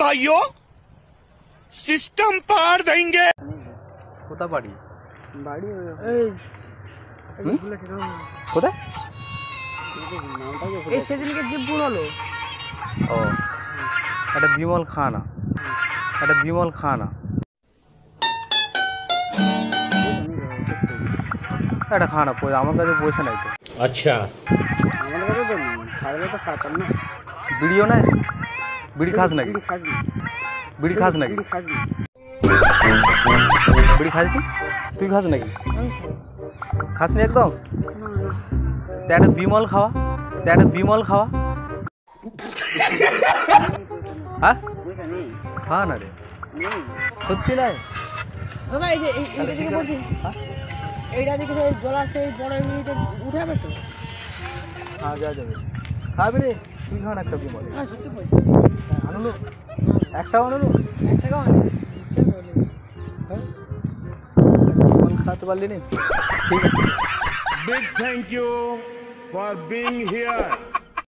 भाइयों सिस्टम पार देंगे। কোথা বাড়ি? বাড়ি কোথায়? এই সেদিনকে যে ভুল হলো। ও এটা বিমল খানা, এটা বিমল খানা, এটা খানা আমার কাছে পয়সা নাই তো। अच्छा আমার কাছে তো থাকলে তো খাতাম না। বিড়িও নাই? বিড়ি খাস নাকি? বিড়ি খাস নাকি? বিড়ি খাস কি? তুই খাস নাকি? খাস নি একদম? তা একটা বিমল খাওয়া, তা একটা বিমল খাওয়া। হ্যাঁ খা না রে, সত্যি নাই। দাদা এই যে এইটা দিকে বলছি, এইটা দিকে জলা সেই বড় মিনিটে উঠাবে তো। হ্যাঁ যা যাবে, খাবি রে তুই খান একটা বিমল। হ্যাঁ সত্যি বলছি। আনুলু একটাও আনুলু, একটা গাও ইচ্ছা করলে বিমল খাতে পারলি নি? ঠিক আছে। Big thank you for being here.